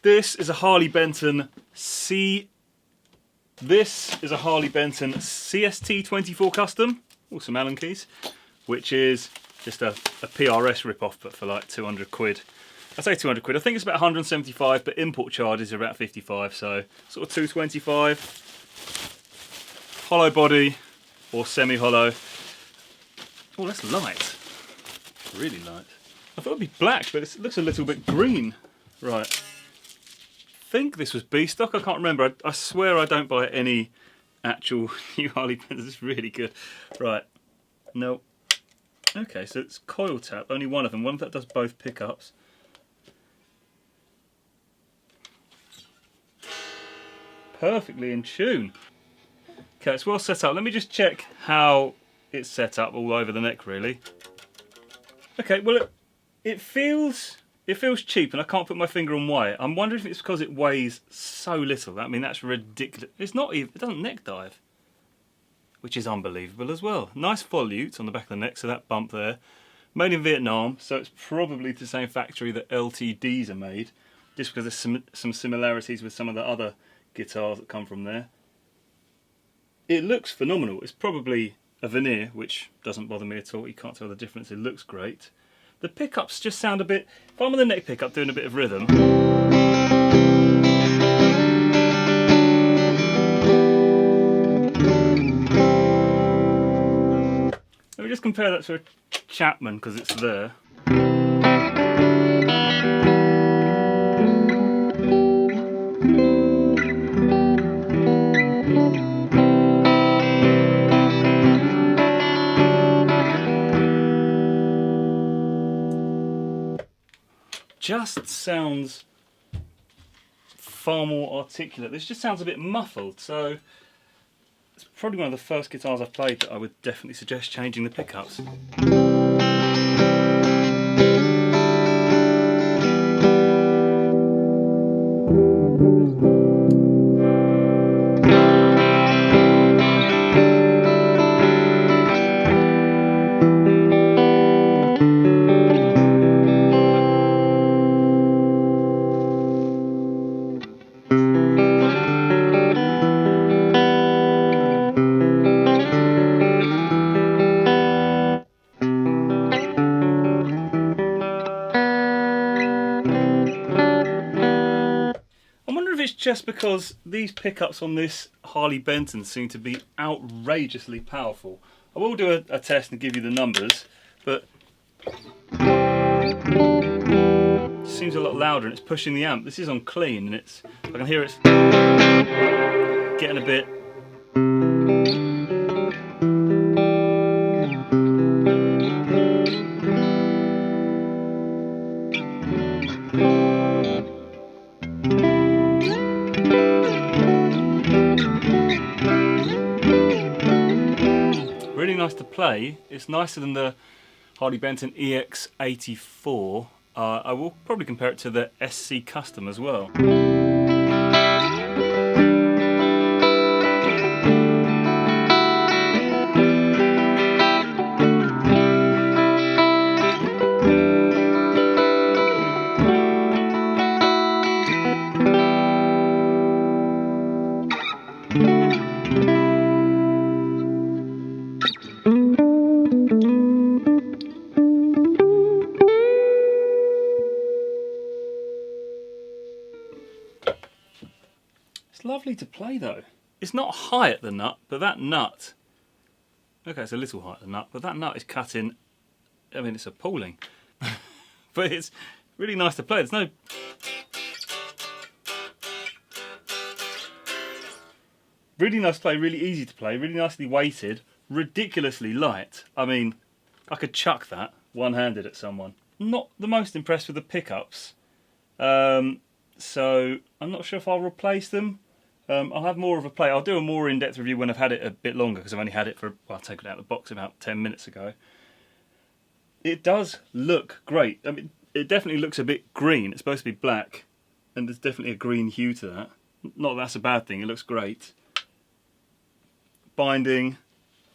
This is a Harley Benton CST-24 custom, or some Allen keys, which is just a PRS rip-off, but for like 200 quid. I say 200 quid, I think it's about 175, but import charges are about 55, so sort of 225. Hollow body, or semi-hollow. Oh, that's light. Really light. I thought it'd be black, but it looks a little bit green. Right. I think this was B stock, I can't remember. I swear I don't buy any actual new Harley Bentons. It's really good. Right. No. Okay, so it's coil tap, only one of them. One that does both pickups. Perfectly in tune. Okay, it's well set up. Let me just check how it's set up all over the neck, really. Okay, well it feels cheap, and I can't put my finger on why. I'm wondering if it's because it weighs so little. I mean, that's ridiculous. It's not even, it doesn't neck dive, which is unbelievable as well. Nice volute on the back of the neck, so that bump there. Made in Vietnam, so it's probably the same factory that LTDs are made, just because there's some similarities with some of the other guitars that come from there. It looks phenomenal. It's probably a veneer, which doesn't bother me at all. You can't tell the difference. It looks great. The pickups just sound a bit... If I'm on the neck pickup doing a bit of rhythm... Let me just compare that to a Chapman, because it's there. Just sounds far more articulate. This just sounds a bit muffled, so it's probably one of the first guitars I've played that I would definitely suggest changing the pickups. Just because these pickups on this Harley Benton seem to be outrageously powerful. I will do a test and give you the numbers, but it seems a lot louder and it's pushing the amp. This is on clean and it's, I can hear it's getting a bit. Really nice to play. It's nicer than the Harley Benton EX-84. I will probably compare it to the SC Custom as well. It's lovely to play though. It's not high at the nut, but that nut, okay, it's a little high at the nut, but that nut is cutting, I mean, it's appalling. But it's really nice to play. There's no... Really nice to play, really easy to play, really nicely weighted, ridiculously light. I mean, I could chuck that one-handed at someone. Not the most impressed with the pickups, so I'm not sure if I'll replace them. I'll have more of a play. I'll do a more in-depth review when I've had it a bit longer, because I've only had it for, well, I took it out of the box about 10 minutes ago. It does look great. I mean, it definitely looks a bit green. It's supposed to be black, and there's definitely a green hue to that. Not that that's a bad thing, it looks great. Binding,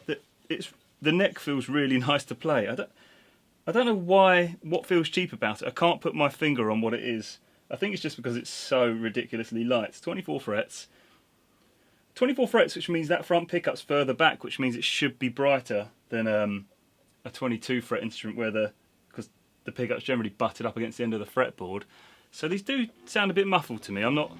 the neck feels really nice to play. I don't know what feels cheap about it. I can't put my finger on what it is. I think it's just because it's so ridiculously light. It's 24 frets. 24 frets, which means that front pickup's further back, which means it should be brighter than a 22 fret instrument because the pickup's generally butted up against the end of the fretboard. So these do sound a bit muffled to me. I'm not...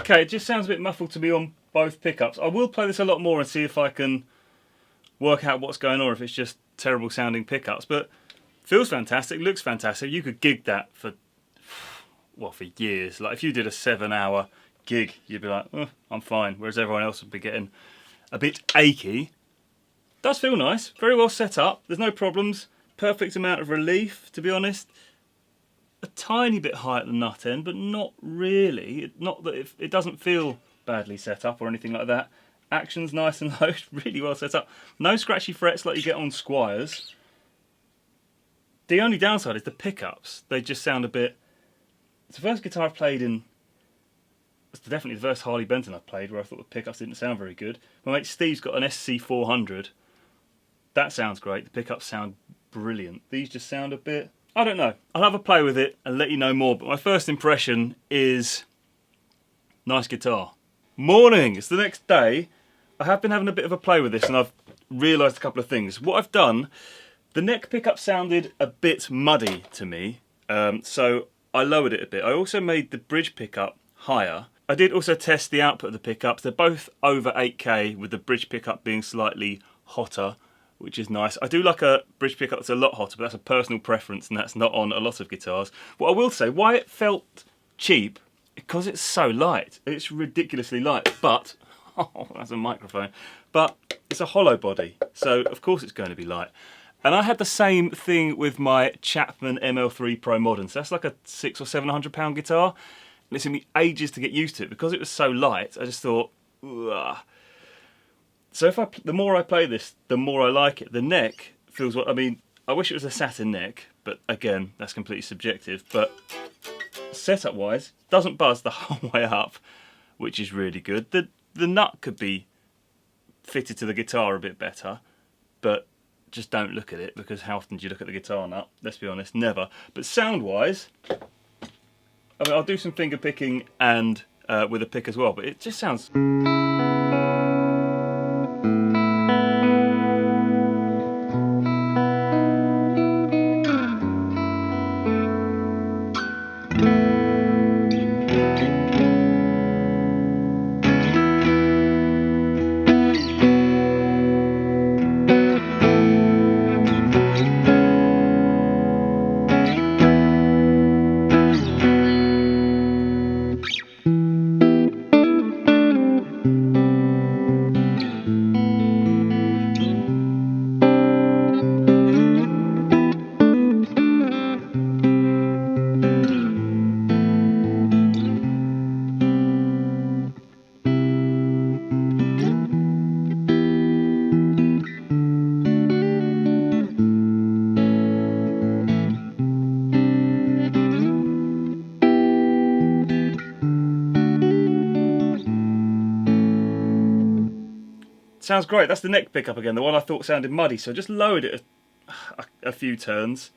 Okay, it just sounds a bit muffled to me on both pickups. I will play this a lot more and see if I can work out what's going on, or if it's just terrible sounding pickups. But feels fantastic, looks fantastic. You could gig that for, well, for years. Like if you did a 7-hour gig, you'd be like, oh, I'm fine. Whereas everyone else would be getting a bit achy. Does feel nice, very well set up. There's no problems. Perfect amount of relief, to be honest. A tiny bit high at the nut end, but not really. Not that it doesn't feel badly set up or anything like that. Action's nice and low, really well set up. No scratchy frets like you get on Squires. The only downside is the pickups. They just sound a bit... It's the first guitar I've played in... It's definitely the first Harley Benton I've played where I thought the pickups didn't sound very good. My mate Steve's got an SC400. That sounds great. The pickups sound brilliant. These just sound a bit... I don't know. I'll have a play with it and let you know more. But my first impression is... nice guitar. Morning! It's the next day. I have been having a bit of a play with this and I've realised a couple of things. What I've done... The neck pickup sounded a bit muddy to me. So I lowered it a bit. I also made the bridge pickup higher. I did also test the output of the pickups. They're both over 8K with the bridge pickup being slightly hotter, which is nice. I do like a bridge pickup that's a lot hotter, but that's a personal preference and that's not on a lot of guitars. What I will say, why it felt cheap, because it's so light. It's ridiculously light, but, oh, that's a microphone, but it's a hollow body, so of course it's going to be light. And I had the same thing with my Chapman ML3 Pro Modern, so that's like a £600 or £700 guitar, and it's took me ages to get used to it. Because it was so light, I just thought, ugh. So the more I play this, the more I like it. The neck feels what, I mean, I wish it was a satin neck, but again, that's completely subjective. But setup wise, doesn't buzz the whole way up, which is really good. The nut could be fitted to the guitar a bit better, but just don't look at it, because how often do you look at the guitar nut? Let's be honest, never. But sound wise, I mean, I'll do some finger picking and with a pick as well, but it just sounds... Sounds great. That's the neck pickup again, the one I thought sounded muddy. So I just lowered it a few turns,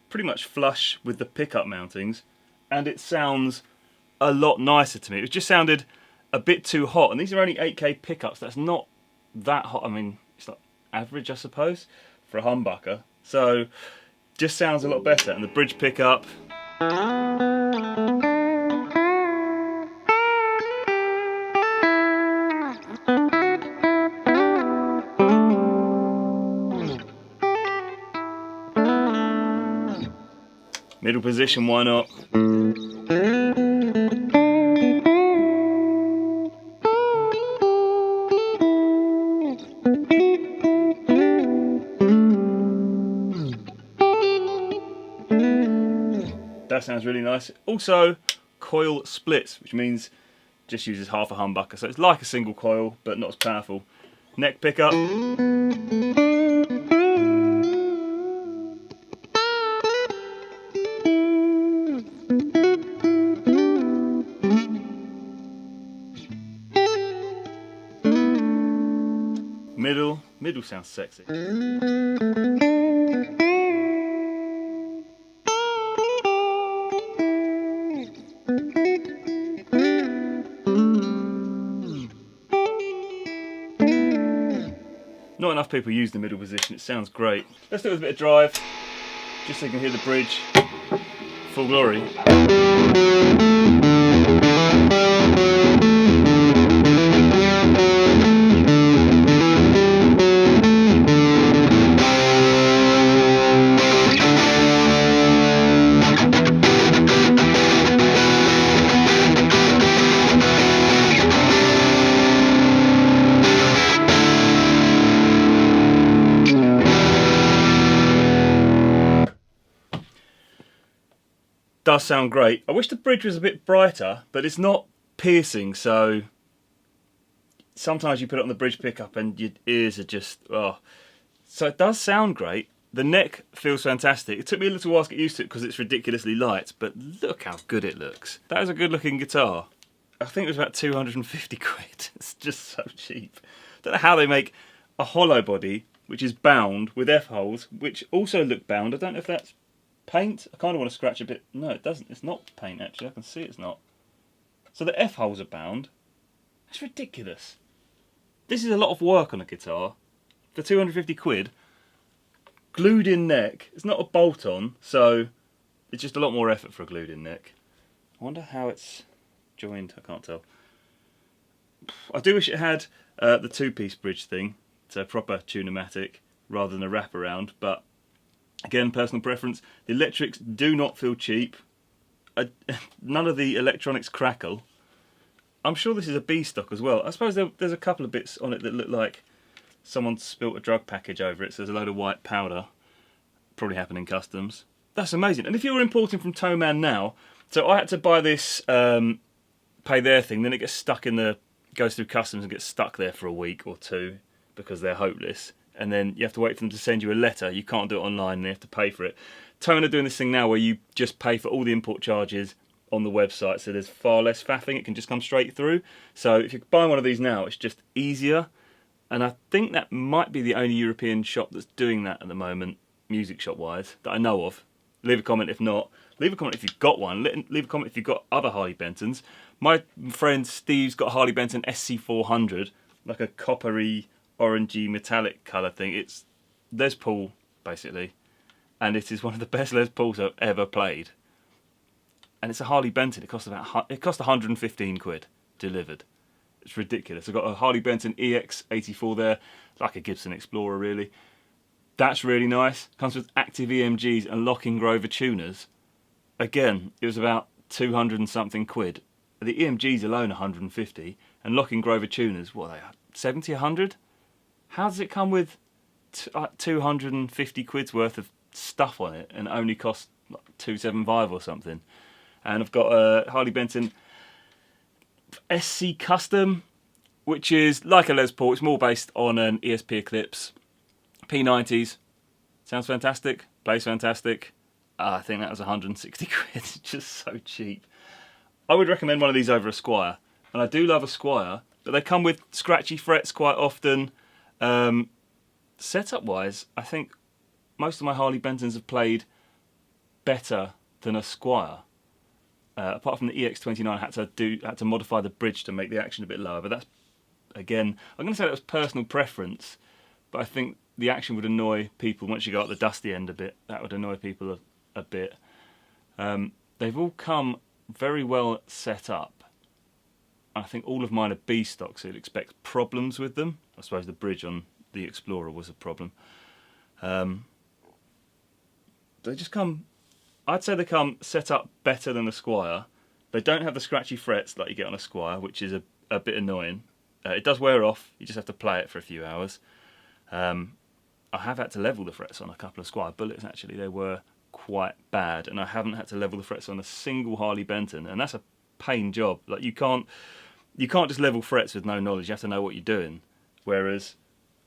pretty much flush with the pickup mountings, and it sounds a lot nicer to me. It just sounded a bit too hot, and these are only 8K pickups. That's not that hot. I mean, it's like average, I suppose, for a humbucker. So just sounds a lot better, and the bridge pickup. Middle position, why not? That sounds really nice. Also, coil splits, which means just uses half a humbucker, so it's like a single coil, but not as powerful. Neck pickup. Middle sounds sexy. Not enough people use the middle position, it sounds great. Let's do it with a bit of drive, just so you can hear the bridge, full glory. Does sound great. I wish the bridge was a bit brighter, but it's not piercing, so sometimes you put it on the bridge pickup and your ears are just, oh. So it does sound great. The neck feels fantastic. It took me a little while to get used to it because it's ridiculously light, but look how good it looks. That is a good looking guitar. I think it was about 250 quid. It's just so cheap. Don't know how they make a hollow body, which is bound with F-holes, which also look bound. I don't know if that's paint. I kind of want to scratch a bit. No, it doesn't. It's not paint, actually. I can see it's not. So the F-holes are bound. That's ridiculous. This is a lot of work on a guitar. For 250 quid, glued in neck. It's not a bolt on, so it's just a lot more effort for a glued in neck. I wonder how it's joined. I can't tell. I do wish it had the two-piece bridge thing. It's a proper tunematic rather than a wraparound, but again, personal preference. The electrics do not feel cheap. None of the electronics crackle. I'm sure this is a B stock as well. I suppose there's a couple of bits on it that look like someone spilt a drug package over it, so there's a load of white powder. Probably happened in customs. That's amazing. And if you were importing from Toman now, so I had to buy this, pay their thing, then it gets stuck in the, goes through customs and gets stuck there for a week or two because they're hopeless. And then you have to wait for them to send you a letter. You can't do it online, and you have to pay for it. Tone are doing this thing now where you just pay for all the import charges on the website, so there's far less faffing. It can just come straight through. So if you're buying one of these now, it's just easier. And I think that might be the only European shop that's doing that at the moment, music shop wise, that I know of. Leave a comment if not. Leave a comment if you've got one. Leave a comment if you've got other Harley Bentons. My friend Steve's got a Harley Benton SC400, like a coppery, orangey, metallic colour thing. It's Les Paul, basically. And it is one of the best Les Pauls I've ever played. And it's a Harley Benton. It cost 115 quid delivered. It's ridiculous. I've got a Harley Benton EX84 there, like a Gibson Explorer really. That's really nice. Comes with active EMGs and locking Grover tuners. Again, it was about 200 and something quid. The EMGs alone 150, and locking Grover tuners, what are they, 70, 100? How does it come with 250 quid's worth of stuff on it and only cost like 275 or something? And I've got a Harley Benton SC Custom, which is like a Les Paul. It's more based on an ESP Eclipse. P90s. Sounds fantastic. Plays fantastic. I think that was 160 quid. Just so cheap. I would recommend one of these over a Squire. And I do love a Squire, but they come with scratchy frets quite often. Setup wise, I think most of my Harley Bentons have played better than a Squire. Apart from the EX-29, I had to modify the bridge to make the action a bit lower. But that's, again, I'm going to say that was personal preference. But I think the action would annoy people once you go up the dusty end a bit. That would annoy people a bit. They've all come very well set up. I think all of mine are B stock, so you'd expect problems with them. I suppose the bridge on the Explorer was a problem. They just come, I'd say they come set up better than the Squire. They don't have the scratchy frets like you get on a Squire, which is a bit annoying. It does wear off, you just have to play it for a few hours. I have had to level the frets on a couple of Squire Bullets actually, they were quite bad, and I haven't had to level the frets on a single Harley Benton, and that's a pain job. Like you can't just level frets with no knowledge, you have to know what you're doing. Whereas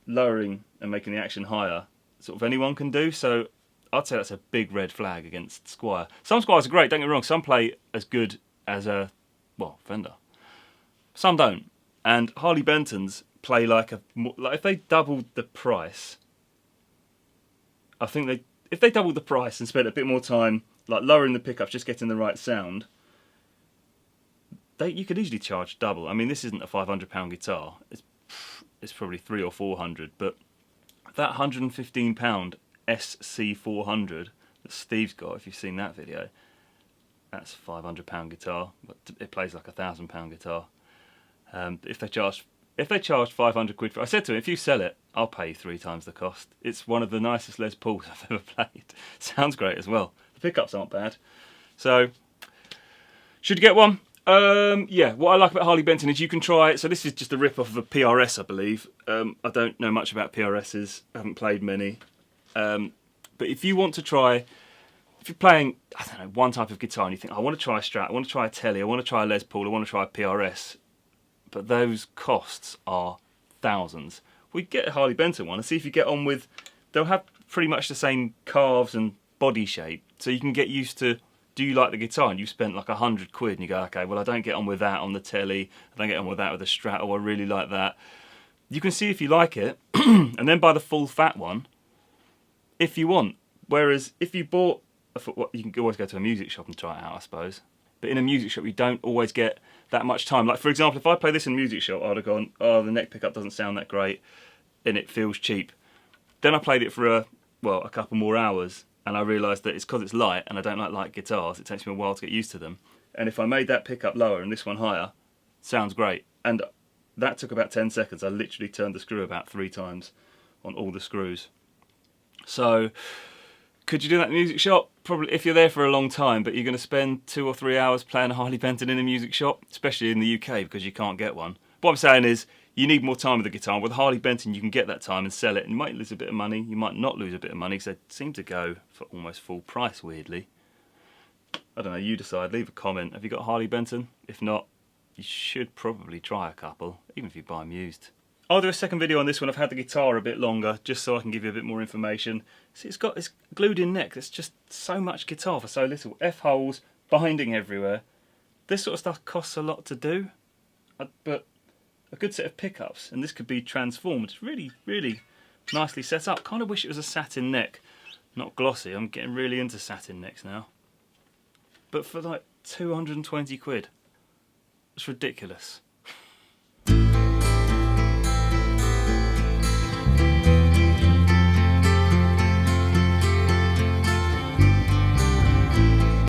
lowering and making the action higher, sort of anyone can do, so I'd say that's a big red flag against Squire. Some Squires are great, don't get me wrong, some play as good as a, well, Fender. Some don't. And Harley Bentons play like if they doubled the price, I think if they doubled the price and spent a bit more time like lowering the pickups, just getting the right sound, you could easily charge double. I mean, this isn't a £500 guitar, it's probably 300 or 400, but that £115 SC400 that Steve's got, if you've seen that video, that's a £500 guitar, but it plays like a £1,000 guitar. If they charge 500 quid for it, I said to him, if you sell it, I'll pay you 3 times the cost. It's one of the nicest Les Pauls I've ever played. Sounds great as well. The pickups aren't bad. So, should you get one? Yeah, what I like about Harley Benton is you can try it. So this is just a rip-off of a PRS, I believe. I don't know much about PRSs. I haven't played many. But if you want to try, if you're playing, I don't know, one type of guitar and you think, I want to try a Strat, I want to try a Telly, I want to try a Les Paul, I want to try a PRS, but those costs are thousands. We get a Harley Benton one and see if you get on with, they'll have pretty much the same carves and body shape, so you can get used to, do you like the guitar? And you've spent like 100 quid and you go, okay, well I don't get on with that on the Telly, I don't get on with that with the Strat, oh I really like that. You can see if you like it, and then buy the full fat one, if you want. Whereas if you bought, you can always go to a music shop and try it out, I suppose. But in a music shop, you don't always get that much time. Like, for example, if I play this in a music shop, I'd have gone, oh, the neck pickup doesn't sound that great, and it feels cheap. Then I played it for a couple more hours, and I realised that it's because it's light, and I don't like light guitars. It takes me a while to get used to them. And if I made that pickup lower and this one higher, sounds great. And that took about 10 seconds. I literally turned the screw about 3 times on all the screws. So, could you do that in a music shop? Probably, if you're there for a long time, but you're going to spend 2 or 3 hours playing a Harley Benton in a music shop, especially in the UK because you can't get one. What I'm saying is, you need more time with the guitar. With Harley Benton, you can get that time and sell it. And you might lose a bit of money, you might not lose a bit of money, because they seem to go for almost full price, weirdly. I don't know, you decide, leave a comment. Have you got Harley Benton? If not, you should probably try a couple, even if you buy them used. I'll do a second video on this one. I've had the guitar a bit longer, just so I can give you a bit more information. See, it's got this glued-in neck. There's just so much guitar for so little. F-holes, binding everywhere. This sort of stuff costs a lot to do, but a good set of pickups, and this could be transformed. It's really, really nicely set up. Kind of wish it was a satin neck, not glossy. I'm getting really into satin necks now. But for like 220 quid, it's ridiculous.